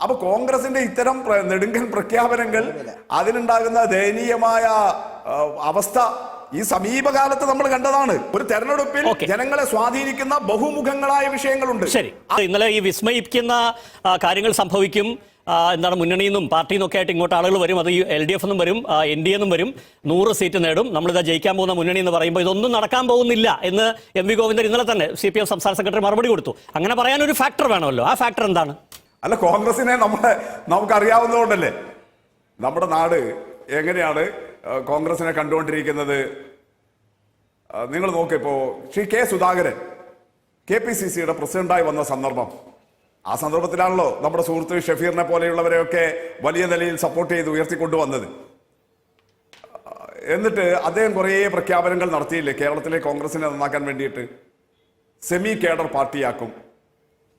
അപ്പൊ കോൺഗ്രസിന്റെ ഇത്തരം നെടുങ്കൻ പ്രഖ്യാപനങ്ങൾ അതിനുണ്ടാകുന്ന ദയനീയമായ അവസ്ഥ ഈ സമീപകാലത്ത് നമ്മൾ കണ്ടതാണ്. ഒരു തെരഞ്ഞെടുപ്പിൽ ജനങ്ങളെ സ്വാധീനിക്കുന്ന ബഹുമുഖങ്ങളായ വിഷയങ്ങളുണ്ട്. ശരി, ഇന്നലെ ഈ വിസ്മയിക്കുന്ന കാര്യങ്ങൾ സംഭവിക്കും. എന്താണ് മുന്നണിയിൽ നിന്നും പാർട്ടിയിൽ നിന്നൊക്കെ ആയിട്ട് ഇങ്ങോട്ട് ആളുകൾ വരും. അത് LDF എന്നും വരും, NDA എന്നും വരും, 100 സീറ്റ് നേടും, നമ്മളിതാ ജയിക്കാൻ പോകുന്ന മുന്നണി എന്ന് പറയുമ്പോൾ ഇതൊന്നും നടക്കാൻ പോകുന്നില്ല എന്ന് MV ഗോവിന്ദൻ ഇന്നലെ തന്നെ CPM സംസ്ഥാന സെക്രട്ടറി മറുപടി കൊടുത്തു. അങ്ങനെ പറയാനൊരു ഫാക്ടർ വേണമല്ലോ. ആ ഫാക്ടർ എന്താണ്? അല്ല, കോൺഗ്രസിനെ നമുക്കറിയാവുന്നതുകൊണ്ടല്ലേ നമ്മുടെ നാട് എങ്ങനെയാണ് കോൺഗ്രസിനെ കണ്ടുകൊണ്ടിരിക്കുന്നത്. നിങ്ങൾ നോക്കിയപ്പോ ശ്രീ K. സുധാകരൻ KPCCയുടെ പ്രസിഡന്റായി വന്ന സന്ദർഭം, ആ സന്ദർഭത്തിലാണല്ലോ നമ്മുടെ സുഹൃത്ത് ഷഫീറിനെ പോലെയുള്ളവരെയൊക്കെ വലിയ നിലയിൽ സപ്പോർട്ട് ചെയ്ത് ഉയർത്തിക്കൊണ്ടുവന്നത്. എന്നിട്ട് അദ്ദേഹം കുറേ പ്രഖ്യാപനങ്ങൾ നടത്തിയില്ലേ കേരളത്തിലെ കോൺഗ്രസിനെ നന്നാക്കാൻ വേണ്ടിയിട്ട്. സെമി കേഡർ പാർട്ടിയാക്കും,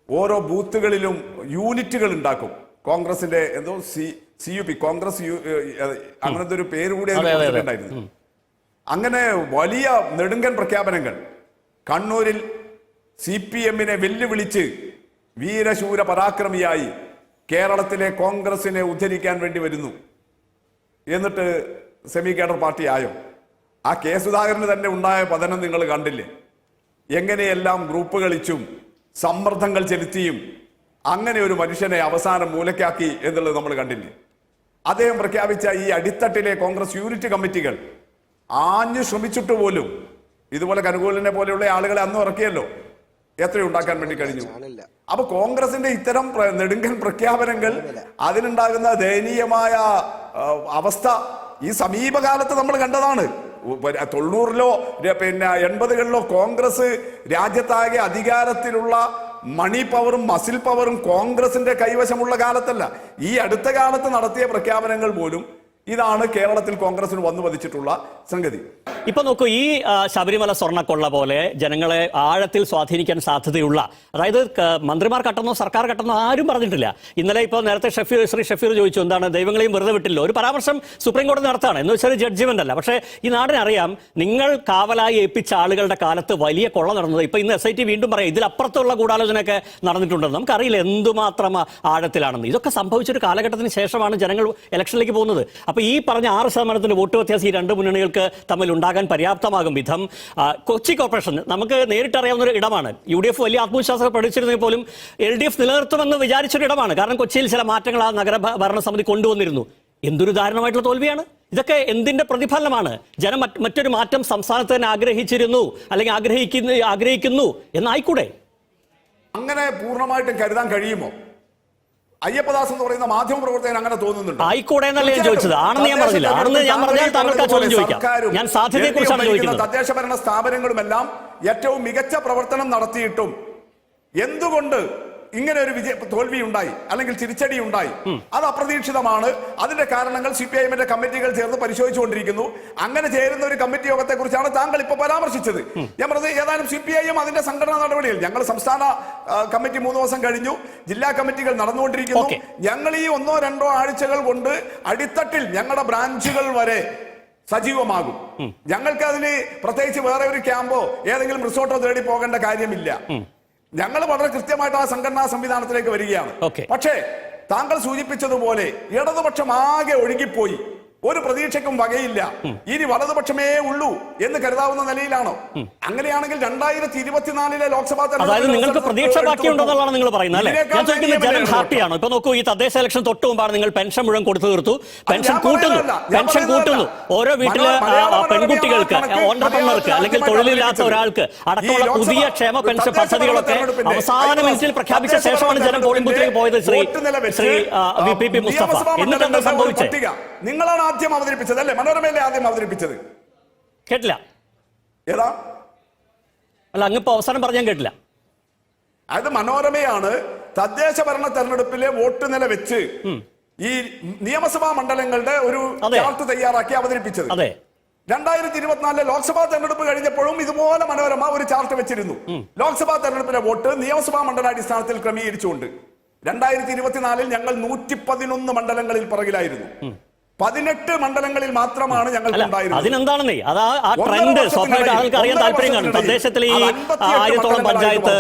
ഓരോ ബൂത്തുകളിലും യൂണിറ്റുകൾ ഉണ്ടാക്കും, കോൺഗ്രസിന്റെ എന്തോ CUP കോൺഗ്രസ് അങ്ങനത്തെ ഒരു പേര് കൂടി ഉണ്ടായിരുന്നു. അങ്ങനെ വലിയ നെടുങ്കൻ പ്രഖ്യാപനങ്ങൾ. കണ്ണൂരിൽ CPM-നെ വെല്ലുവിളിച്ച് വീരശൂര പരാക്രമിയായി കേരളത്തിലെ കോൺഗ്രസിനെ ഉദ്ധരിക്കാൻ വേണ്ടി വരുന്നു. എന്നിട്ട് സെമി കേഡർ പാർട്ടി ആയോ? ആ K. സുധാകരന് തന്നെ ഉണ്ടായ പതനം നിങ്ങൾ കണ്ടില്ലേ? എങ്ങനെയെല്ലാം ഗ്രൂപ്പ് കളിച്ചും സമ്മർദ്ദങ്ങൾ ചെലുത്തിയും അങ്ങനെ ഒരു മനുഷ്യനെ അവസാനം മൂലക്കാക്കി എന്നുള്ളത് നമ്മൾ കണ്ടില്ലേ? അദ്ദേഹം പ്രഖ്യാപിച്ച ഈ അടിത്തട്ടിലെ കോൺഗ്രസ് യൂണിറ്റ് കമ്മിറ്റികൾ ആഞ്ഞു ശ്രമിച്ചിട്ട് പോലും ഇതുപോലെ കനുകൂലനെ പോലെയുള്ള ആളുകളെ അന്ന് ഇറക്കിയല്ലോ, എത്രയുണ്ടാക്കാൻ വേണ്ടി കഴിഞ്ഞു. അപ്പൊ കോൺഗ്രസിന്റെ ഇത്തരം നെടുങ്കൻ പ്രഖ്യാപനങ്ങൾ അതിനുണ്ടാകുന്ന ദയനീയമായ അവസ്ഥ ഈ സമീപകാലത്ത് നമ്മൾ കണ്ടതാണ്. 90-ലോ പിന്നെ 80-കളിലോ കോൺഗ്രസ് രാജ്യത്താകെ അധികാരത്തിലുള്ള മണി പവറും മസിൽ പവറും കോൺഗ്രസിന്റെ കൈവശമുള്ള കാലത്തല്ല, ഈ അടുത്ത കാലത്ത് നടത്തിയ പ്രഖ്യാപനങ്ങൾ പോലും ഇതാണ് കേരളത്തിൽ കോൺഗ്രസിന് വന്നു വധിച്ചിട്ടുള്ള സംഗതി. ഇപ്പൊ നോക്കൂ, ഈ ശബരിമല സ്വർണ്ണക്കൊള്ള പോലെ ജനങ്ങളെ ആഴത്തിൽ സ്വാധീനിക്കാൻ സാധ്യതയുള്ള, അതായത് മന്ത്രിമാർ കട്ടെന്നോ സർക്കാർ കട്ടെന്നോ ആരും പറഞ്ഞിട്ടില്ല. ഇന്നലെ ഇപ്പോൾ നേരത്തെ ശ്രീ ഷഫീർ ചോദിച്ചു, എന്താണ് ദൈവങ്ങളെയും വെറുതെ വിട്ടില്ലോ, ഒരു പരാമർശം സുപ്രീം കോടതി നടത്താണ് എന്ന് വെച്ചാൽ ജഡ്ജ്മെന്റ് അല്ല. പക്ഷേ ഈ നാടിനറിയാം, നിങ്ങൾ കാവലായി ഏൽപ്പിച്ച ആളുകളുടെ കാലത്ത് വലിയ കൊള്ള നടന്നത്. ഇപ്പൊ ഇന്ന് SIT വീണ്ടും പറയാം ഇതിലപ്പുറത്തുള്ള ഗൂഢാലോചനയൊക്കെ നടന്നിട്ടുണ്ടെന്ന്. നമുക്കറിയില്ല എന്തുമാത്രം ആഴത്തിലാണെന്ന്. ഇതൊക്കെ സംഭവിച്ചൊരു കാലഘട്ടത്തിന് ശേഷമാണ് ജനങ്ങൾ ഇലക്ഷനിലേക്ക് പോകുന്നത്. അപ്പൊ ഈ പറഞ്ഞ 6% വോട്ട് വ്യത്യാസം ഈ രണ്ട് മുന്നണികൾക്ക് തമ്മിൽ ഉണ്ടാകാൻ പര്യാപ്തമാകും വിധം കൊച്ചി കോർപ്പറേഷൻ നമുക്ക് നേരിട്ടറിയാവുന്ന ഒരു ഇടമാണ്. UDF വലിയ ആത്മവിശ്വാസം പ്രകടിച്ചിരുന്നെങ്കിൽ പോലും LDF നിലനിർത്തുമെന്ന് വിചാരിച്ചൊരു ഇടമാണ്. കാരണം കൊച്ചിയിൽ ചില മാറ്റങ്ങൾ ആ നഗര ഭരണസമിതി കൊണ്ടുവന്നിരുന്നു. എന്തൊരു ദാരുണമായിട്ടുള്ള തോൽവിയാണ് ഇതൊക്കെ. എന്തിന്റെ പ്രതിഫലനമാണ്? ജനം മറ്റൊരു മാറ്റം സംസ്ഥാനത്ത് തന്നെ ആഗ്രഹിച്ചിരുന്നു, അല്ലെങ്കിൽ ആഗ്രഹിക്കുന്നു എന്നായിക്കൂടെ? അങ്ങനെ പൂർണ്ണമായിട്ടും കരുതാൻ കഴിയുമോ? അയ്യപ്പദാസ് എന്ന് പറയുന്ന മാധ്യമ പ്രവർത്തകൻ അങ്ങനെ തോന്നുന്നുണ്ട്. ആയിക്കൂടെ എന്നല്ലേ ഞാൻ ചോദിച്ചത്. ആണെന്ന് ഞാൻ പറഞ്ഞില്ല. ആണെന്ന് ഞാൻ പറഞ്ഞാൽ താങ്കൾക്ക് ആ ചോദ്യം ചോദിക്കാം. ഞാൻ സാധ്യതയെക്കുറിച്ചാണ് ചോദിക്കുന്നത്. തദ്ദേശ ഭരണ സ്ഥാപനങ്ങളുമെല്ലാം ഏറ്റവും മികച്ച പ്രവർത്തനം നടത്തിയിട്ടും എന്തുകൊണ്ട് ഇങ്ങനെ ഒരു തോൽവി ഉണ്ടായി, അല്ലെങ്കിൽ തിരിച്ചടി ഉണ്ടായി? അത് അപ്രതീക്ഷിതമാണ്. അതിന്റെ കാരണങ്ങൾ CPIM-ന്റെ കമ്മിറ്റികൾ ചേർന്ന് പരിശോധിച്ചുകൊണ്ടിരിക്കുന്നു. അങ്ങനെ ചേരുന്ന ഒരു കമ്മിറ്റി യോഗത്തെ കുറിച്ചാണ് താങ്കൾ ഇപ്പൊ പരാമർശിച്ചത്. ഞാൻ പറഞ്ഞത് ഏതായാലും CPIM അതിന്റെ സംഘടനാ നടപടികൾ, ഞങ്ങൾ സംസ്ഥാന കമ്മിറ്റി 3 ദിവസം കഴിഞ്ഞു, ജില്ലാ കമ്മിറ്റികൾ നടന്നുകൊണ്ടിരിക്കുന്നു. ഞങ്ങൾ ഈ 1-2 ആഴ്ചകൾ കൊണ്ട് അടിത്തട്ടിൽ ഞങ്ങളുടെ ബ്രാഞ്ചുകൾ വരെ സജീവമാകും. ഞങ്ങൾക്ക് അതിന് പ്രത്യേകിച്ച് വേറെ ഒരു ക്യാമ്പോ ഏതെങ്കിലും റിസോർട്ടോ തേടി പോകേണ്ട കാര്യമില്ല. ഞങ്ങൾ വളരെ കൃത്യമായിട്ട് ആ സംഘടനാ സംവിധാനത്തിലേക്ക് വരികയാണ്. പക്ഷേ താങ്കൾ സൂചിപ്പിച്ചതുപോലെ ഇടതുപക്ഷം ആകെ ഒഴുകിപ്പോയി, ഒരു പ്രതീക്ഷയ്ക്കും വകയില്ല, ഇനി വലതുപക്ഷമേ ഉള്ളൂ എന്ന് കരുതാവുന്ന നിലയിലാണോ? അങ്ങനെയാണെങ്കിൽ 2024-ലെ ലോക്സഭാ തെരഞ്ഞെടുപ്പ് നിങ്ങൾക്ക് പ്രതീക്ഷ ബാക്കിയുണ്ടെന്നുള്ളതാണ് നിങ്ങൾ പറയുന്നത് അല്ലേ? ഞാൻ ചോദിക്കുന്നത് ജനം ഹാപ്പിയാണോ? ഇപ്പൊ നോക്കൂ, ഈ തദ്ദേശ ഇലക്ഷൻ തൊട്ട് മുമ്പാണ് നിങ്ങൾ പെൻഷൻ മുഴുവൻ കൊടുത്തു തീർത്തു. പെൻഷൻ കൂട്ടുന്നു. ഓരോ വീട്ടില് പെൺകുട്ടികൾക്ക്, ഓണ്ടർപ്രണർക്ക്, അല്ലെങ്കിൽ തൊഴിലില്ലാത്ത ഒരാൾക്ക് അടക്കമുള്ള പുതിയ ക്ഷേമ പെൻഷൻ പദ്ധതികളൊക്കെ അവസാന മിനിറ്റിൽ പ്രഖ്യാപിച്ച ശേഷമാണ് ജനം പോളിംഗ് ബൂത്തിലേക്ക് പോയത്. ശ്രീ VP മുസ്തഫ, എന്നിട്ട് എന്താ സംഭവിച്ചത്? നിങ്ങളാണ് ആദ്യം അവതരിപ്പിച്ചത് അല്ലേ? മനോരമയിലെ ആദ്യം അവതരിപ്പിച്ചത് കേട്ടില്ല. ഏതാ? അല്ല, അങ്ങിപ്പോ അവസാനം പറഞ്ഞാൽ കേട്ടില്ല. അത് മനോരമയാണ് തദ്ദേശ ഭരണ തെരഞ്ഞെടുപ്പിലെ വോട്ട് നില വെച്ച് ഈ നിയമസഭാ മണ്ഡലങ്ങളുടെ ഒരു ചാർട്ട് തയ്യാറാക്കി അവതരിപ്പിച്ചത്. 2024-ലെ ലോക്സഭാ തെരഞ്ഞെടുപ്പ് കഴിഞ്ഞപ്പോഴും ഇതുപോലെ മനോരമ ഒരു ചാർട്ട് വെച്ചിരുന്നു. ലോക്സഭാ തെരഞ്ഞെടുപ്പിലെ വോട്ട് നിയമസഭാ മണ്ഡലാടിസ്ഥാനത്തിൽ ക്രമീകരിച്ചുകൊണ്ട് 2024-ൽ ഞങ്ങൾ 111 മണ്ഡലങ്ങളിൽ പിറകിലായിരുന്നു. 18 മണ്ഡലങ്ങളിൽ മാത്രമാണ് ഞങ്ങൾക്ക് ഉണ്ടായിരുന്നത്. അതിനെന്താണെന്നേ അത് ആ ട്രെൻഡ് സ്വാഭാവികമായിട്ട് ആൾക്ക് അറിയാൻ താല്പര്യം കാണും. തദ്ദേശത്തിൽ ഈ 1000-ഓളം പഞ്ചായത്ത്,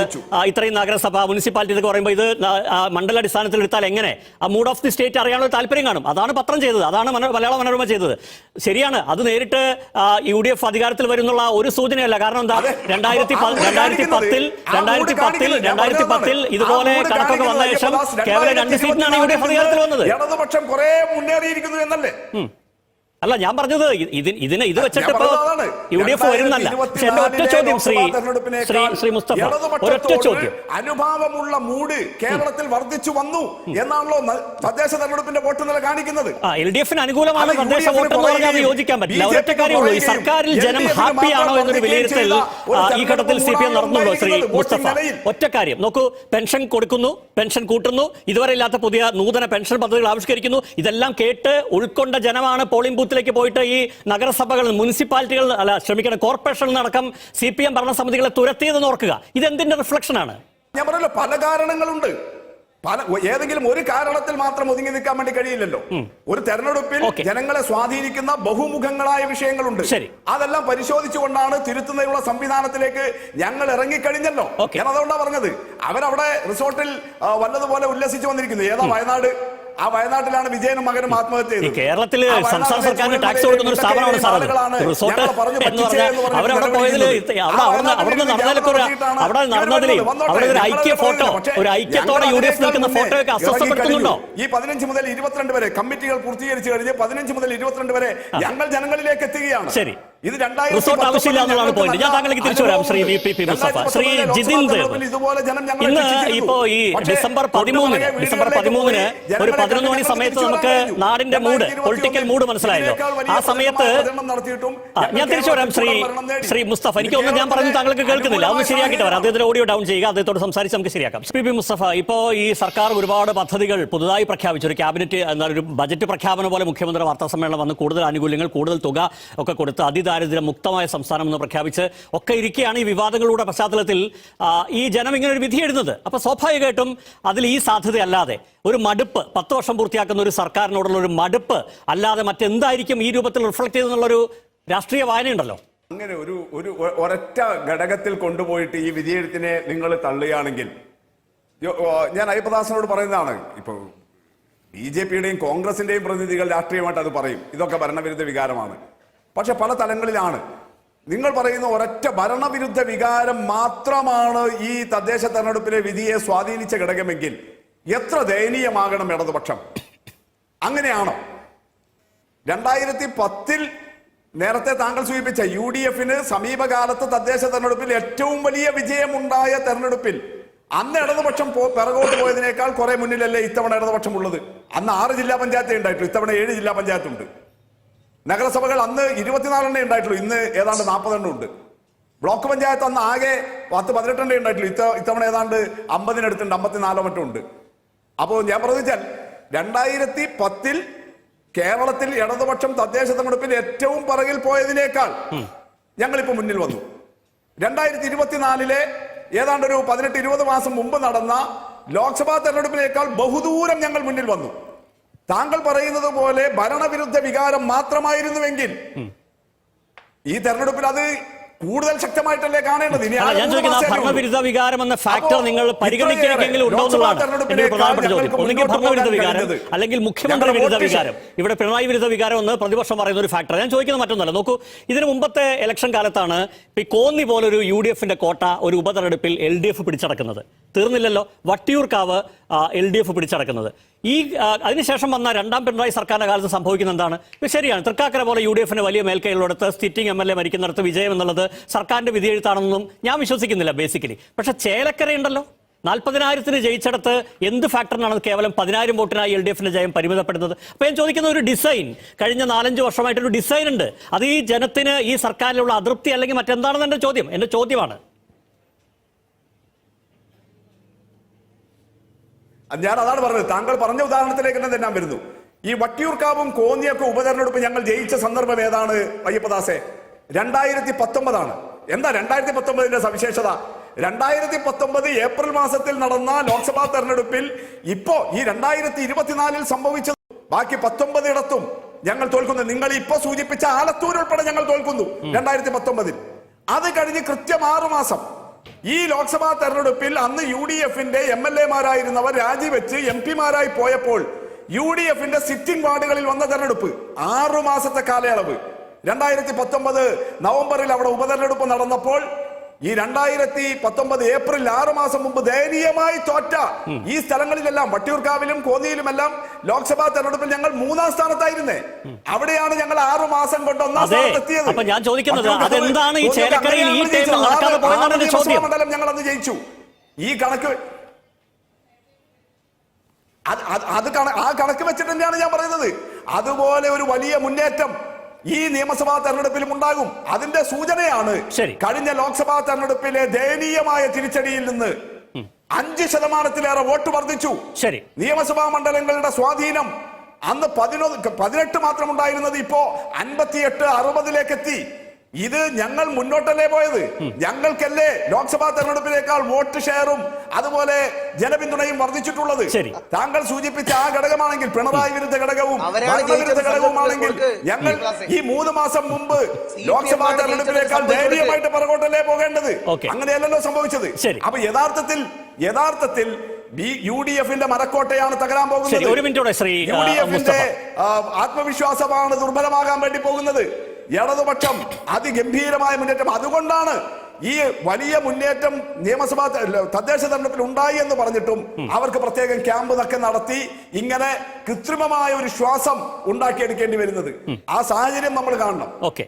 ഇത്രയും നഗരസഭ, മുനിസിപ്പാലിറ്റി എന്നൊക്കെ പറയുമ്പോൾ ഇത് മണ്ഡലാടിസ്ഥാനത്തിൽ എടുത്താൽ എങ്ങനെ ആ മൂഡ് ഓഫ് ദി സ്റ്റേറ്റ് അറിയാനുള്ള താല്പര്യം കാണും. അതാണ് പത്രം ചെയ്തത്, അതാണ് മലയാള മനോരമ ചെയ്തത്. ശരിയാണ്, അത് നേരിട്ട് UDF അധികാരത്തിൽ വരുന്നുള്ള ഒരു സൂചനയല്ല. കാരണം എന്താ, 2010 ഇതുപോലെ കണക്കൊക്കെ വന്ന ശേഷം കേവലം 2 സീറ്റിനാണ് UDF അധികാരത്തിൽ വന്നത്. ഇടതുപക്ഷം കുറെ മുന്നേറിയിരിക്കുന്നു എന്നല്ലേ? അല്ല, ഞാൻ പറഞ്ഞത് ഇത് വെച്ചിട്ട് ഇപ്പോ UDF വരുന്നല്ല. പക്ഷെ എന്റെ ഒറ്റ ചോദ്യം ശ്രീ മുസ്തഫ, ഒരൊറ്റ ചോദ്യം, അനുഭാവമുള്ള മൂഡ് കേരളത്തിൽ വർദ്ധിച്ചു വന്നു എന്നാണല്ലോ തദ്ദേശ തെരഞ്ഞെടുപ്പിന്റെ വോട്ട് നില കാണിക്കുന്നത്. LDF അനുകൂലമാണ് തദ്ദേശ വോട്ട് എന്ന് പറഞ്ഞാൽ അത് യോജിക്കാൻ പറ്റില്ല. ഒരൊറ്റ കാര്യമുള്ളൂ, ഈ സർക്കാരിൽ ജനം ഹാപ്പിയാണോ എന്നൊരു വിലയിരുത്തൽ ഈ ഘട്ടത്തിൽ CPM നടന്നുള്ളൂ. ശ്രീ മുസ്തഫ, ഒറ്റ കാര്യം നോക്കൂ, പെൻഷൻ കൊടുക്കുന്നു, പെൻഷൻ കൂട്ടുന്നു, ഇതുവരെ ഇല്ലാത്ത പുതിയ നൂതന പെൻഷൻ പദ്ധതികൾ ആവിഷ്കരിക്കുന്നു. ഇതെല്ലാം കേട്ട് ഉൾക്കൊണ്ട ജനമാണ് പോളിംഗ് ബൂത്തിലേക്ക് പോയിട്ട് ഈ നഗരസഭകൾ, മുനിസിപ്പാലിറ്റികൾ, കോർപ്പറേഷനിൽ നടക്കം CPM ഭരണസമിതികളെ തുരത്തിയതെന്ന് ഓർക്കുക. ഇതെന്തിന്റെ റിഫ്ലക്ഷനാണ്? ഞാൻ പറഞ്ഞല്ലോ, പല കാരണങ്ങളുണ്ട്. ഏതെങ്കിലും ഒരു കാരണത്തിൽ മാത്രം ഒതുങ്ങി നിൽക്കാൻ വേണ്ടി കഴിയില്ലല്ലോ. ഒരു തെരഞ്ഞെടുപ്പിൽ ജനങ്ങളെ സ്വാധീനിക്കുന്ന ബഹുമുഖങ്ങളായ വിഷയങ്ങളുണ്ട്. അതെല്ലാം പരിശോധിച്ചുകൊണ്ടാണ് തിരുത്തുന്നതിനുള്ള സംവിധാനത്തിലേക്ക് ഞങ്ങൾ ഇറങ്ങിക്കഴിഞ്ഞല്ലോ. ഞാൻ അതുകൊണ്ടാണ് പറഞ്ഞത്, അവരവിടെ റിസോർട്ടിൽ വല്ലതുപോലെ ഉല്ലസിച്ചു വന്നിരിക്കുന്നു. ഏതാ വയനാട്? ആ വയനാട്ടിലാണ് വിജയനും മകനും ആത്മഹത്യ ചെയ്തത്. കേരളത്തിൽ സംസ്ഥാന സർക്കാരിന് ടാക്സ് കൊടുക്കുന്ന ഒരു സ്ഥാപനമാണ് സാർ റിസോർട്ട് എന്ന് പറഞ്ഞാൽ. അവരവിടെ പോയതിൽ അവിടെ നടന്നതിൽ അവിടെ ഒരു ഐക്യ ഫോട്ടോ, ഒരു ഐക്യത്തോടെ UDF നിൽക്കുന്ന ഫോട്ടോയൊക്കെ അസ്വസ്ഥപ്പെടുത്തുന്നുണ്ടോ? ഈ 15 മുതൽ 22 വരെ കമ്മിറ്റികൾ പൂർത്തീകരിച്ചു കഴിഞ്ഞ് 15 മുതൽ 22 വരെ ഞങ്ങൾ ജനങ്ങളിലേക്ക് എത്തുകയാണ്. ശരി, ഇത് റിസോർട്ട് ആവശ്യമില്ല എന്നുള്ളതാണ് പോയിന്റ്. ഞാൻ താങ്കളിലേക്ക് തിരിച്ചു വരാം. ശ്രീ VP മുസ്തഫ, ശ്രീ ജിതിൻ ദേവ്, ഇന്ന് ഇപ്പോ ഈ ഡിസംബർ 13-ന് ഒരു 11 മണി സമയത്ത് നമുക്ക് നാടിന്റെ മൂഡ്, പൊളിറ്റിക്കൽ മൂഡ് മനസ്സിലായല്ലോ. ആ സമയത്ത് ഞാൻ തിരിച്ചു വരാം. ശ്രീ മുസ്തഫ, എനിക്കൊന്നും ഞാൻ പറഞ്ഞു താങ്കൾക്ക് കേൾക്കുന്നില്ല, അതൊന്ന് ശരിയാക്കിയിട്ട് വരാം. അദ്ദേഹത്തിന്റെ ഓഡിയോ ഡൗൺ ചെയ്യുക, അദ്ദേഹത്തോട് സംസാരിച്ച് നമുക്ക് ശരിയാക്കാം. VP മുസ്തഫ, ഇപ്പോ ഈ സർക്കാർ ഒരുപാട് പദ്ധതികൾ പുതുതായി പ്രഖ്യാപിച്ചു. ഒരു ക്യാബിനറ്റ് ഒരു ബജറ്റ് പ്രഖ്യാപനം പോലെ മുഖ്യമന്ത്രി വാർത്താ സമ്മേളനം വന്ന് കൂടുതൽ ആനുകൂല്യങ്ങൾ, കൂടുതൽ തുക ഒക്കെ കൊടുത്ത് ദാരിദ്ര്യ മുക്തമായ സംസ്ഥാനം എന്ന് പ്രഖ്യാപിച്ച് ഒക്കെ ഇരിക്കുകയാണ്. ഈ വിവാദങ്ങളുടെ പശ്ചാത്തലത്തിൽ ഈ ജനം ഇങ്ങനെ ഒരു വിധി എഴുതുന്നത്. അപ്പൊ സ്വാഭാവികമായിട്ടും അതിൽ ഈ സാധ്യതയല്ലാതെ ഒരു മടുപ്പ്, 10 വർഷം പൂർത്തിയാക്കുന്ന ഒരു സർക്കാരിനോടുള്ള ഒരു മടുപ്പ് അല്ലാതെ മറ്റെന്തായിരിക്കും ഈ രൂപത്തിൽ റിഫ്ലക്ട് ചെയ്തെന്നുള്ളൊരു രാഷ്ട്രീയ വായനയുണ്ടല്ലോ. അങ്ങനെ ഒരു ഒരൊറ്റ ഘടകത്തിൽ കൊണ്ടുപോയിട്ട് ഈ വിധിയെഴുത്തിനെ നിങ്ങൾ തള്ളുകയാണെങ്കിൽ, ഞാൻ അയ്യപ്പദാസനോട് പറയുന്നതാണ്, ഇപ്പൊ BJPയുടെയും കോൺഗ്രസിന്റെയും പ്രതിനിധികൾ രാഷ്ട്രീയമായിട്ട് അത് പറയും, ഇതൊക്കെ ഭരണവിരുദ്ധ വികാരമാണ്. പക്ഷെ പല തലങ്ങളിലാണ്. നിങ്ങൾ പറയുന്ന ഒരൊറ്റ ഭരണവിരുദ്ധ വികാരം മാത്രമാണ് ഈ തദ്ദേശ തെരഞ്ഞെടുപ്പിലെ വിധിയെ സ്വാധീനിച്ച ഘടകമെങ്കിൽ എത്ര ദയനീയമാകണം ഇടതുപക്ഷം? അങ്ങനെയാണോ? 2010 നേരത്തെ താങ്കൾ സൂചിപ്പിച്ച UDFന് സമീപകാലത്ത് തദ്ദേശ തെരഞ്ഞെടുപ്പിൽ ഏറ്റവും വലിയ വിജയമുണ്ടായ തെരഞ്ഞെടുപ്പിൽ അന്ന് ഇടതുപക്ഷം പിറകോട്ട് പോയതിനേക്കാൾ കുറെ മുന്നിലല്ലേ ഇത്തവണ ഇടതുപക്ഷം ഉള്ളത്? അന്ന് 6 ജില്ലാ പഞ്ചായത്തേ ഉണ്ടായിട്ടുള്ളൂ, ഇത്തവണ 7 ജില്ലാ പഞ്ചായത്തുണ്ട്. നഗരസഭകൾ അന്ന് 24 ഉണ്ടായിട്ടുള്ളൂ, ഇന്ന് ഏതാണ്ട് 40 ഉണ്ട്. ബ്ലോക്ക് പഞ്ചായത്ത് അന്ന് ആകെ 10-18 ഉണ്ടായിട്ടുള്ളൂ, ഇത്തവണ ഏതാണ്ട് 50 54 മറ്റും ഉണ്ട്. അപ്പോൾ ഞാൻ പറഞ്ഞാൽ 2010 കേരളത്തിൽ ഇടതുപക്ഷം തദ്ദേശ തെരഞ്ഞെടുപ്പിൽ ഏറ്റവും പിറകിൽ പോയതിനേക്കാൾ ഞങ്ങളിപ്പോ മുന്നിൽ വന്നു. 2024 ഏതാണ്ട് ഒരു 18-20 മാസം മുമ്പ് നടന്ന ലോക്സഭാ തെരഞ്ഞെടുപ്പിനേക്കാൾ ബഹുദൂരം ഞങ്ങൾ മുന്നിൽ വന്നു. താങ്കൾ പറയുന്നത് പോലെ ഭരണവിരുദ്ധ വികാരം മാത്രമായിരുന്നുവെങ്കിൽ ഈ തെരഞ്ഞെടുപ്പിൽ അത് കൂടുതൽ ശക്തമായിട്ടല്ലേ കാണേണ്ടത്. ഞാൻ ചോദിക്കുന്ന ഭരണവിരുദ്ധ വികാരം എന്ന ഫാക്ടർ നിങ്ങൾ പരിഗണിക്കുകയെങ്കിലും ഉണ്ടോ എന്നുള്ളതാണ് എന്റെ പ്രധാനപ്പെട്ട ചോദ്യം. ഒന്നെങ്കിൽ ഭരണവിരുദ്ധ വികാരം, അല്ലെങ്കിൽ മുഖ്യമന്ത്രി വിരുദ്ധ വികാരം. ഇവിടെ പിണറായി വിരുദ്ധ വികാരം എന്ന് പ്രതിപക്ഷം പറയുന്ന ഒരു ഫാക്ടർ. ഞാൻ ചോദിക്കുന്നത് മറ്റൊന്നല്ല. നോക്കൂ, ഇതിന് മുമ്പത്തെ ഇലക്ഷൻ കാലത്താണ് ഈ കോന്നി പോലൊരു UDFന്റെ കോട്ട ഒരു ഉപതെരഞ്ഞെടുപ്പിൽ LDF പിടിച്ചടക്കുന്നത്. തീർന്നില്ലല്ലോ, വട്ടിയൂർക്കാവ് LDF പിടിച്ചടക്കുന്നത്. ഈ അതിനുശേഷം വന്ന രണ്ടാം പിണറായി സർക്കാരിന്റെ കാലത്ത് സംഭവിക്കുന്ന എന്താണ്? ശരിയാണ്, തൃക്കാക്കര പോലെ UDFന് വലിയ മേൽക്കൈകളുടെടുത്ത് സിറ്റിംഗ് MLA മരിക്കുന്നിടത്ത് വിജയം എന്നുള്ളത് സർക്കാരിന്റെ വിധിയെഴുത്താണെന്നും ഞാൻ വിശ്വസിക്കുന്നില്ല ബേസിക്കലി. പക്ഷെ ചേലക്കരയുണ്ടല്ലോ, 40,000-ന് ജയിച്ചെടുത്ത് എന്ത് ഫാക്ടറിനാണ് കേവലം 10,000 വോട്ടിനായി LDFന്റെ ജയം പരിമിതപ്പെടുന്നത്? അപ്പൊ ഞാൻ ചോദിക്കുന്ന ഒരു ഡിസൈൻ, കഴിഞ്ഞ 4-5 വർഷമായിട്ടൊരു ഡിസൈൻ ഉണ്ട്. അത് ഈ ജനത്തിന് ഈ സർക്കാരിലുള്ള അതൃപ്തി അല്ലെങ്കിൽ മറ്റെന്താണെന്ന് എന്റെ ചോദ്യമാണ്. ഞാൻ അതാണ് പറഞ്ഞത്. താങ്കൾ പറഞ്ഞ ഉദാഹരണത്തിലേക്ക് തന്നെ ഞാൻ വരുന്നു. ഈ വട്ടിയൂർക്കാവും കോന്നിയൊക്കെ ഉപതെരഞ്ഞെടുപ്പ് ഞങ്ങൾ ജയിച്ച സന്ദർഭം ഏതാണ് അയ്യപ്പദാസെ? 2019 എന്താ 2019 സവിശേഷത? 2019 ഏപ്രിൽ മാസത്തിൽ നടന്ന ലോക്സഭാ തെരഞ്ഞെടുപ്പിൽ ഇപ്പോ ഈ 2024 സംഭവിച്ചത് ബാക്കി 19 ഇടത്തും ഞങ്ങൾ തോൽക്കുന്നു. നിങ്ങൾ ഇപ്പൊ സൂചിപ്പിച്ച ആലത്തൂർ ഉൾപ്പെടെ ഞങ്ങൾ തോൽക്കുന്നു 2019. അത് കഴിഞ്ഞ് കൃത്യം 6 മാസം ഈ ലോക്സഭാ തെരഞ്ഞെടുപ്പിൽ അന്ന് UDF-ന്റെ MLA-മാരായിരുന്നവർ രാജിവെച്ച് MP-മാരായി പോയപ്പോൾ UDF-ന്റെ സിറ്റിംഗ് വാർഡുകളിൽ വന്ന തെരഞ്ഞെടുപ്പ് 6 മാസത്തെ കാലയളവ്. 2019 നവംബറിൽ അവിടെ ഉപതെരഞ്ഞെടുപ്പ് നടന്നപ്പോൾ ഈ 2019 ഏപ്രിൽ 6 മാസം മുമ്പ് ദയനീയമായി തോറ്റ ഈ സ്ഥലങ്ങളിലെല്ലാം വട്ടിയൂർക്കാവിലും കോന്നിയിലുമെല്ലാം ലോക്സഭാ തെരഞ്ഞെടുപ്പിൽ ഞങ്ങൾ 3-ാം സ്ഥാനത്തായിരുന്നേ. അവിടെയാണ് ഞങ്ങൾ 6 മാസം കൊണ്ട് 1-ാം സ്ഥാനത്തെത്തിയത്. അപ്പൊ ഞാൻ ചോദിക്കുന്നത് അതെന്താണ് ഈ ചേലക്കരയിൽ ഈ ടൈമിൽ നടക്കാതെ പോയെന്നാണ് ചോദ്യം. മണ്ഡലം ഞങ്ങൾ അന്ന് ജയിച്ചു. ഈ കണക്ക് ആ കണക്ക് വെച്ചിട്ട് തന്നെയാണ് ഞാൻ പറയുന്നത്. അതുപോലെ ഒരു വലിയ മുന്നേറ്റം ഈ നിയമസഭാ തെരഞ്ഞെടുപ്പിലും ഉണ്ടാകും. അതിന്റെ സൂചനയാണ് കഴിഞ്ഞ ലോക്സഭാ തെരഞ്ഞെടുപ്പിലെ ദയനീയമായ തിരിച്ചടിയിൽ നിന്ന് 5% വോട്ട് വർദ്ധിച്ചു. നിയമസഭാ മണ്ഡലങ്ങളുടെ സ്വാധീനം അന്ന് 18 മാത്രം ഉണ്ടായിരുന്നത് ഇപ്പോ 58-60 എത്തി. ഇത് ഞങ്ങൾ മുന്നോട്ടല്ലേ പോയത്? ഞങ്ങൾക്കല്ലേ ലോക്സഭാ തെരഞ്ഞെടുപ്പിനേക്കാൾ വോട്ട് ഷെയറും അതുപോലെ ജനപിന്തുണയും വർദ്ധിച്ചിട്ടുള്ളത്. താങ്കൾ സൂചിപ്പിച്ച ആ ഘടകമാണെങ്കിൽ, പിണറായി വിരുദ്ധ ഘടകവും ഭരണവിരുദ്ധ ഘടകവുമാണെങ്കിൽ, ഞങ്ങൾ ഈ 3 മാസം മുമ്പ് ലോക്സഭാ തെരഞ്ഞെടുപ്പിനേക്കാൾ ധൈര്യമായിട്ട് പുറകോട്ടല്ലേ പോകേണ്ടത്? അങ്ങനെയല്ലല്ലോ സംഭവിച്ചത്. അപ്പൊ യഥാർത്ഥത്തിൽ UDF-ന്റെ മരക്കോട്ടയാണ് തകരാൻ പോകുന്നത്. UDF-ന്റെ ആത്മവിശ്വാസമാണ് ദുർബലമാകാൻ വേണ്ടി പോകുന്നത്. ഇടതുപക്ഷം അതിഗംഭീരമായ മുന്നേറ്റം. അതുകൊണ്ടാണ് ഈ വലിയ മുന്നേറ്റം നിയമസഭാ തദ്ദേശ തെരഞ്ഞെടുപ്പിൽ ഉണ്ടായി എന്ന് പറഞ്ഞിട്ടും അവർക്ക് പ്രത്യേകം ക്യാമ്പ് ഒക്കെ നടത്തി ഇങ്ങനെ കൃത്രിമമായ ഒരു ശ്വാസം ഉണ്ടാക്കിയെടുക്കേണ്ടി വരുന്നത്. ആ സാഹചര്യം നമ്മൾ കാണണം. ഓക്കെ,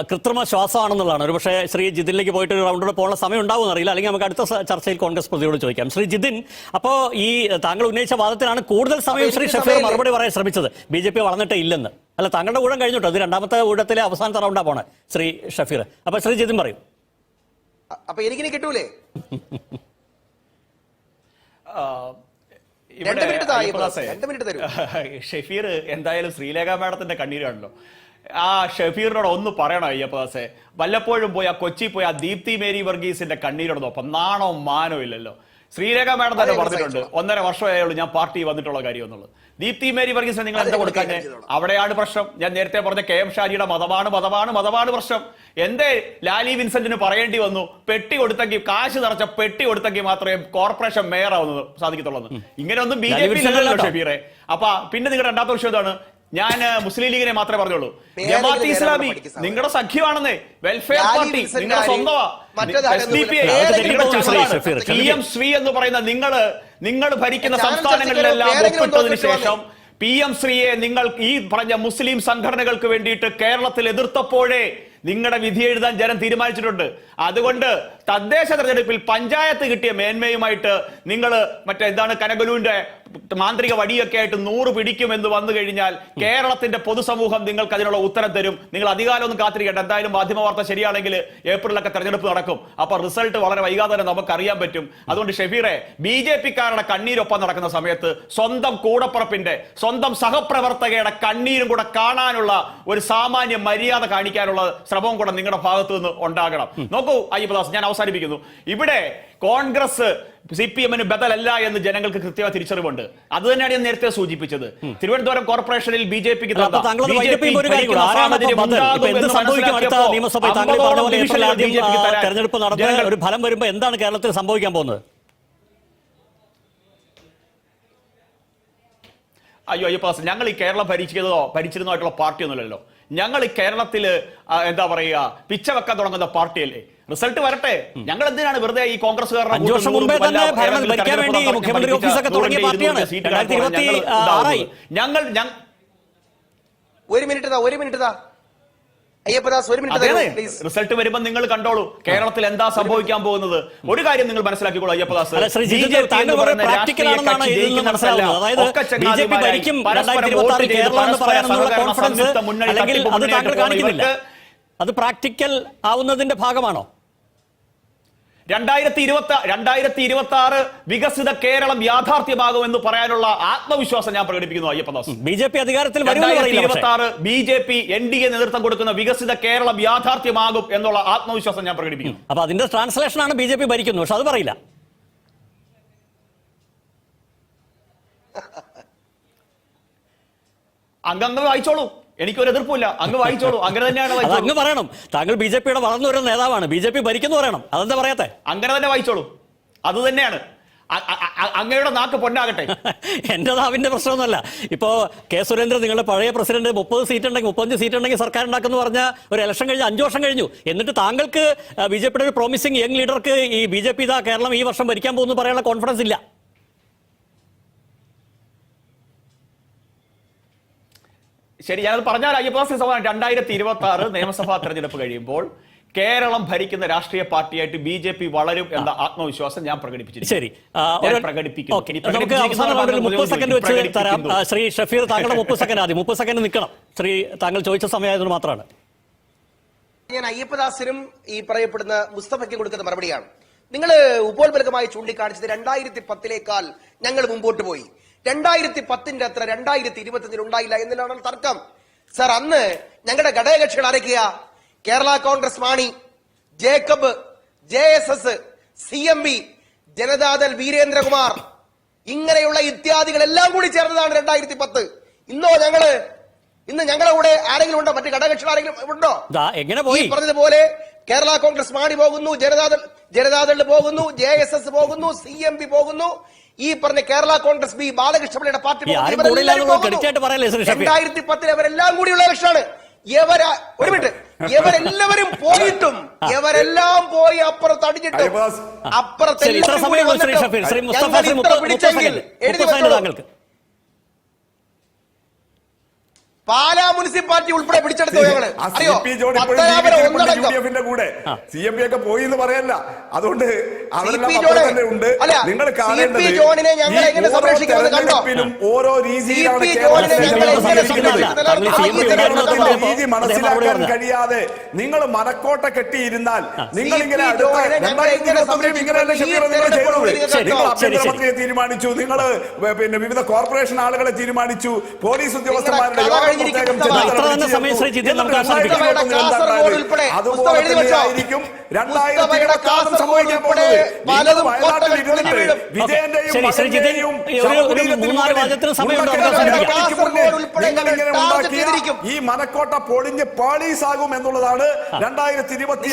കൃത്രിമ ശ്വാസമാണെന്നുള്ളതാണ്. ഒരു പക്ഷേ ശ്രീ ജിതിനിലേക്ക് പോയിട്ട് ഒരു റൗണ്ടിലൂടെ പോകാനുള്ള സമയം ഉണ്ടാവുമെന്ന് അറിയില്ല. അല്ലെങ്കിൽ നമുക്ക് അടുത്ത ചർച്ചയിൽ കോൺഗ്രസ് പ്രതിയോട് ചോദിക്കാം. ശ്രീ ജിതിൻ, അപ്പോൾ ഈ താങ്കൾ ഉന്നയിച്ച വാദത്തിനാണ് കൂടുതൽ സമയം ശ്രീ ഷഫീർ മറുപടി പറയാൻ ശ്രമിച്ചത്. BJP വളർന്നിട്ടേ ഇല്ലെന്ന്. അല്ല, താങ്കളുടെ ഊഴം കഴിഞ്ഞിട്ടോ? അത് രണ്ടാമത്തെ ഊഴത്തിലെ അവസാനത്തെ റൗണ്ടാ പോണേ ശ്രീ ഷഫീർ. അപ്പൊ ശ്രീ ജിതിൻ പറയും. അപ്പൊ എനിക്കിനി കിട്ടൂലേ? ഷഫീർ എന്തായാലും ശ്രീലേഖ മാഡത്തിന്റെ കണ്ണീരാണല്ലോ. ആ ഷഫീറിനോട് ഒന്ന് പറയണം അയ്യപ്പദാസെ, വല്ലപ്പോഴും പോയി ആ കൊച്ചി പോയി ആ ദീപ്തി മേരി വർഗീസിന്റെ കണ്ണീരോട് നോപ്പം. നാണോ മാനോ ഇല്ലല്ലോ. ശ്രീലേഖ മാഡം തന്നെ പറഞ്ഞിട്ടുണ്ട് 1.5 വർഷമായുള്ളൂ ഞാൻ പാർട്ടി വന്നിട്ടുള്ള കാര്യം എന്നുള്ളത്. ദീപ്തി മേരി വർഗീസിന് നിങ്ങൾ എന്താ കൊടുക്കാൻ? അവിടെയാണ് പ്രശ്നം. ഞാൻ നേരത്തെ പറഞ്ഞ KM ഷാജിയുടെ മതമാണ് പ്രശ്നം. എന്തേ ലാലി വിൻസെന്റിന് പറയേണ്ടി വന്നു? പെട്ടി കൊടുത്തെങ്കിൽ, കാശ് നിറച്ച പെട്ടി കൊടുത്തെങ്കിൽ മാത്രമേ കോർപ്പറേഷൻ മേയർ ആവുന്നത് സാധിക്കത്തുള്ളൂ. ഇങ്ങനെ ഒന്നും BJP ഷഫീറെ. അപ്പൊ പിന്നെ നിങ്ങളുടെ രണ്ടാമത്തെ വിഷയം എന്താണ്? ഞാൻ മുസ്ലിം ലീഗിനെ മാത്രമേ പറഞ്ഞോളൂ. ജമാഅത്ത് ഇസ്ലാമി നിങ്ങളുടെ സഖ്യമാണെന്നേ. വെൽഫെയർ പാർട്ടി നിങ്ങളുടെ സ്വന്തമാ. PMSV എന്ന് പറയുന്ന നിങ്ങൾ ഭരിക്കുന്ന സംസ്ഥാനങ്ങളിലെല്ലാം ഒപ്പിട്ടതിന് ശേഷം PMSVയെ നിങ്ങൾ ഈ പറഞ്ഞ മുസ്ലിം സംഘടനകൾക്ക് വേണ്ടിയിട്ട് കേരളത്തിൽ എതിർത്തപ്പോഴേ നിങ്ങളുടെ വിധി എഴുതാൻ ജനം തീരുമാനിച്ചിട്ടുണ്ട്. അതുകൊണ്ട് തദ്ദേശ തെരഞ്ഞെടുപ്പിൽ പഞ്ചായത്ത് കിട്ടിയ മേന്മയുമായിട്ട് നിങ്ങൾ എന്താണ് കനകലൂന്റെ മാന്ത്രിക വടിയൊക്കെ ആയിട്ട് 100 പിടിക്കുമെന്ന് വന്നു കഴിഞ്ഞാൽ കേരളത്തിന്റെ പൊതുസമൂഹം നിങ്ങൾക്ക് അതിനുള്ള ഉത്തരം തരും. നിങ്ങൾ അധികാരമൊന്നും കാത്തിരിക്കേണ്ട. എന്തായാലും മാധ്യമ വാർത്ത ശരിയാണെങ്കിൽ ഏപ്രിലൊക്കെ തെരഞ്ഞെടുപ്പ് നടക്കും. അപ്പൊ റിസൾട്ട് വളരെ വൈകാതെ തന്നെ നമുക്ക് അറിയാൻ പറ്റും. അതുകൊണ്ട് ഷഫീറെ, BJP-കാരുടെ കണ്ണീരൊപ്പം നടക്കുന്ന സമയത്ത് സ്വന്തം കൂടപ്പുറപ്പിന്റെ, സ്വന്തം സഹപ്രവർത്തകയുടെ കണ്ണീരും കൂടെ കാണാനുള്ള ഒരു സാമാന്യ മര്യാദ കാണിക്കാനുള്ള ശ്രമവും കൂടെ നിങ്ങളുടെ ഭാഗത്തു നിന്ന് ഉണ്ടാകണം. നോക്കൂ അയ്യപ്പദാസ്, ഞാൻ അവസാനിപ്പിക്കുന്നു. ഇവിടെ കോൺഗ്രസ് CPM-ന് ബദലല്ല എന്ന് ജനങ്ങൾക്ക് കൃത്യമായ തിരിച്ചറിവുണ്ട്. അത് തന്നെയാണ് ഞാൻ നേരത്തെ സൂചിപ്പിച്ചത്. തിരുവനന്തപുരം കോർപ്പറേഷനിൽ BJP-ക്ക് തെരഞ്ഞെടുപ്പ് നടന്ന ഒരു ഫലം വരുമ്പോ എന്താണ് കേരളത്തിൽ സംഭവിക്കാൻ പോകുന്നത്? അയ്യപ്പദാസ്, ഞങ്ങൾ ഈ കേരളം ഭരിച്ചിരുന്നതായിട്ടുള്ള പാർട്ടിയൊന്നുമല്ലല്ലോ. ഞങ്ങൾ ഈ കേരളത്തിൽ എന്താ പറയുക, പിച്ച വെക്കാൻ തുടങ്ങുന്ന പാർട്ടിയല്ലേ. റിസൾട്ട് വരട്ടെ. ഞങ്ങൾ എന്തിനാണ് വെറുതെ ഈ കോൺഗ്രസ്സുകാരുടെ റിസൾട്ട് വരുമ്പോൾ നിങ്ങൾ കണ്ടോളൂ കേരളത്തിൽ എന്താ സംഭവിക്കാൻ പോകുന്നത്. ഒരു കാര്യം നിങ്ങൾ മനസ്സിലാക്കിക്കോളൂ അയ്യപ്പദാസ്, അത് പ്രാക്ടിക്കൽ ആവുന്നതിന്റെ ഭാഗമാണോ? 2026 വികസിത കേരളം യാഥാർത്ഥ്യമാകുമെന്ന് പറയാനുള്ള ആത്മവിശ്വാസം ഞാൻ പ്രകടിപ്പിക്കുന്നു അയ്യപ്പദാസ്. BJP അധികാരത്തിൽ 2026 BJP NDA നേതൃത്വം കൊടുക്കുന്ന വികസിത കേരളം യാഥാർത്ഥ്യമാകും എന്നുള്ള ആത്മവിശ്വാസം ഞാൻ പ്രകടിപ്പിക്കുന്നു. അപ്പൊ അതിന്റെ ട്രാൻസ്ലേഷൻ ആണ് BJP ഭരിക്കുന്നു, പക്ഷെ അത് പറയില്ല. അംഗങ്ങൾ വായിച്ചോളൂ. എനിക്കൊരു എതിർപ്പില്ല, അങ്ങ് വായിച്ചോളൂ, അങ്ങനെ തന്നെയാണ് അത് വായിച്ചോളൂ. അങ്ങ് പറയണം. താങ്കൾ BJP-യുടെ വളർന്നു വരുന്ന നേതാവാണ്, BJP ഭരിക്കുന്നു പറയണം. അതെന്താ പറയാത്തെ? അങ്ങനെ തന്നെ വായിച്ചോളൂ, അത് തന്നെയാണ്. അങ്ങയുടെ നാക്ക് പൊന്നാകട്ടെ. എന്റെ നാവിന്റെ പ്രശ്നമൊന്നുമല്ല. ഇപ്പോ കെ സുരേന്ദ്രൻ, നിങ്ങളുടെ പഴയ പ്രസിഡന്റ്, 30 സീറ്റ് ഉണ്ടെങ്കിൽ 35 സീറ്റ് ഉണ്ടെങ്കിൽ സർക്കാർ ഉണ്ടാക്കുന്നു പറഞ്ഞ ഒരു ഇലക്ഷൻ കഴിഞ്ഞ് 5 വർഷം കഴിഞ്ഞു. എന്നിട്ട് താങ്കൾക്ക് BJP-യുടെ ഒരു പ്രോമിസിംഗ് യങ് ലീഡർക്ക് ഈ BJP ഇതാ കേരളം ഈ വർഷം ഭരിക്കാൻ പോകുന്നു പറയാനുള്ള കോൺഫിഡൻസ് ഇല്ല. ശരി, ഞാനത് പറഞ്ഞാൽ അയ്യപ്പദാസ് 2026 നിയമസഭാ തെരഞ്ഞെടുപ്പ് കഴിയുമ്പോൾ കേരളം ഭരിക്കുന്ന രാഷ്ട്രീയ പാർട്ടിയായിട്ട് BJP വളരും എന്ന ആത്മവിശ്വാസം ഞാൻ പ്രകടിപ്പിച്ചിരിക്കുന്നു. ശരി, പ്രകടിപ്പിക്കും. നമുക്ക് അവസാന റൗണ്ടിൽ 30 സെക്കൻഡ് വെച്ച് തരാം. ശ്രീ ഷഫീർ, താങ്കളുടെ 30 സെക്കൻഡ് ആദ്യം 30 സെക്കൻഡ് നിൽക്കണം. ശ്രീ, താങ്കൾ ചോദിച്ച സമയമായതുകൊണ്ട് മാത്രമാണ്. ഞാൻ അയ്യപ്പദാസിനും ഈ പറയപ്പെടുന്ന മുസ്തഫയ്ക്കും കൊടുക്കുന്ന മറുപടിയാണ്. നിങ്ങൾ ഉപോത്ബലകമായി ചൂണ്ടിക്കാണിച്ചത് 2010-ലേക്കാൾ ഞങ്ങൾ മുമ്പോട്ട് പോയി. 2010-ന്റെ അത്ര 2025 ഉണ്ടായില്ല എന്നതിലാണ് തർക്കം. സർ, അന്ന് ഞങ്ങളുടെ ഘടകകക്ഷികൾ ആരൊക്കെയാ? Kerala Congress Mani, Jacob, JSS, CMB, Janata Dal Veerendrakumar, ഇങ്ങനെയുള്ള ഇത്യാദികളെല്ലാം കൂടി ചേർന്നതാണ് 2010. ഇന്ന് ഞങ്ങളുടെ കൂടെ ആരെങ്കിലും ഉണ്ടോ? മറ്റു ഘടകകക്ഷികൾ ആരെങ്കിലും ഉണ്ടോ? എങ്ങനെ പോയി? പറഞ്ഞതുപോലെ കേരള കോൺഗ്രസ് മാണി പോകുന്നു, ജനതാദൾ പോകുന്നു, JSS പോകുന്നു, CMB പോകുന്നു, ഈ പറഞ്ഞ കേരള കോൺഗ്രസ് ബി ബാലകൃഷ്ണപിള്ളയുടെ പാർട്ടി 2010 അവരെല്ലാം കൂടിയുള്ള ഇലക്ഷനാണ്. ഒരു മിനിറ്റ്, ഇവരെല്ലാവരും പോയിട്ടും ഇവരെല്ലാം പോയി അപ്പുറത്ത് അടിച്ചിട്ടും അപ്പുറത്തെല്ലാം പാലാ മുനിസിപ്പാലിറ്റി ഉൾപ്പെടെ പിടിച്ചെടുത്തു ഞങ്ങള്. കൂടെ CMP ഒക്കെ പോയി എന്ന് പറയല്ല. അതുകൊണ്ട് ജോണിനെ ഞങ്ങൾ എങ്ങനെ സംരക്ഷിക്കുന്നത് കണ്ടോ? ഓരോ രീതിയിലാണ് രീതി മനസ്സിലാക്കാൻ കഴിയാതെ നിങ്ങൾ മനക്കോട്ട കെട്ടിയിരുന്നാൽ നിങ്ങൾ ഇങ്ങനെ ആഭ്യന്തരമന്ത്രിയെ തീരുമാനിച്ചു, നിങ്ങൾ പിന്നെ വിവിധ കോർപ്പറേഷൻ ആളുകളെ തീരുമാനിച്ചു, പോലീസ് ഉദ്യോഗസ്ഥന്മാരുടെ അതുപോലെ തന്നെയായിരിക്കും 2026 സംഭവിക്കാൻ പോകുന്നത്. വയനാട്ടിൽ ഇരുന്നിട്ട് വിജയന്റെയും ഈ മനക്കോട്ട പൊളിഞ്ഞ് പാളീസാകും എന്നുള്ളതാണ് 2026